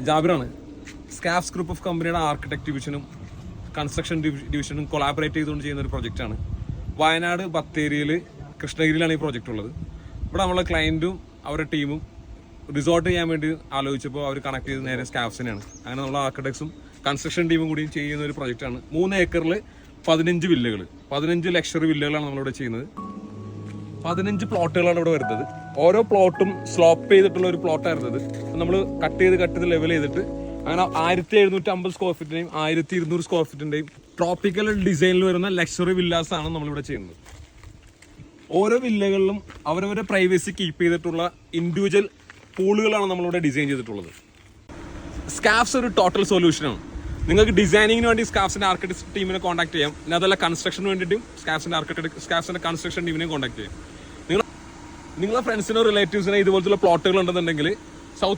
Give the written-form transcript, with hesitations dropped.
ജാബിറാണ്. സ്കാഫ്സ് group of കമ്പനിയുടെ architect ഡിവിഷനും construction ഡിവിഷനും collaborate ചെയ്തുകൊണ്ട് ചെയ്യുന്ന ഒരു പ്രൊജക്റ്റാണ്. വയനാട് ബത്തേരിയിൽ കൃഷ്ണഗിരിയിലാണ് ഈ പ്രൊജക്റ്റ് ഉള്ളത്. ഇവിടെ നമ്മളെ ക്ലയൻറ്റും അവരുടെ ടീമും റിസോർട്ട് ചെയ്യാൻ വേണ്ടി ആലോചിച്ചപ്പോൾ അവർ കണക്ട് ചെയ്ത് നേരെ സ്കാഫ്സിനെയാണ്. അങ്ങനെ നമ്മൾ ആർക്കിടെക്ട്സും കൺസ്ട്രക്ഷൻ ടീമും കൂടി ചെയ്യുന്ന ഒരു പ്രൊജക്റ്റാണ്. 3 ഏക്കറിൽ 15 വില്ലകൾ, 15 ലക്ഷറി വില്ലകളാണ് നമ്മളിവിടെ ചെയ്യുന്നത്. 15 പ്ലോട്ടുകളാണ് ഇവിടെ വരുന്നത്. ഓരോ പ്ലോട്ടും സ്ലോപ്പ് ചെയ്തിട്ടുള്ള ഒരു പ്ലോട്ടാണ് വരുന്നത്. നമ്മൾ കട്ട് ചെയ്ത് ലെവൽ ചെയ്തിട്ട് അങ്ങനെ 1750 സ്ക്വയർ ഫീറ്റിന്റെയും 1200 സ്ക്വയർ ഫീറ്റിന്റെയും ട്രോപ്പിക്കൽ ഡിസൈനിൽ വരുന്ന ലക്ഷറി വില്ലാസ് ആണ് നമ്മളിവിടെ ചെയ്യുന്നത്. ഓരോ വില്ലകളിലും അവരവരുടെ പ്രൈവസി കീപ്പ് ചെയ്തിട്ടുള്ള ഇൻഡിവിജ്വൽ പൂളുകളാണ് നമ്മളിവിടെ ഡിസൈൻ ചെയ്തിട്ടുള്ളത്. സ്കാഫ്സ് ഒരു ടോട്ടൽ സൊല്യൂഷനാണ്. നിങ്ങൾക്ക് ഡിസൈനിങ്ങിന് വേണ്ടി സ്കാഫ്സിന്റെ ആർക്കിടെക്ട് ടീമിനെ കോൺടാക്ട് ചെയ്യാം. പിന്നെ അതല്ല കൺസ്ട്രക്ഷന് വേണ്ടിയിട്ടും സ്കാഫ്സിന്റെ കൺസ്ട്രക്ഷൻ ടീമിനെ കോൺടാക്ട് ചെയ്യാം. നിങ്ങളെ ഫ്രണ്ട്സിനോ റിലേറ്റീവ്സിനോ ഇതുപോലത്തെ പ്ലോട്ടുകൾ ഉണ്ടെന്നുണ്ടെങ്കിൽ സൗത്ത്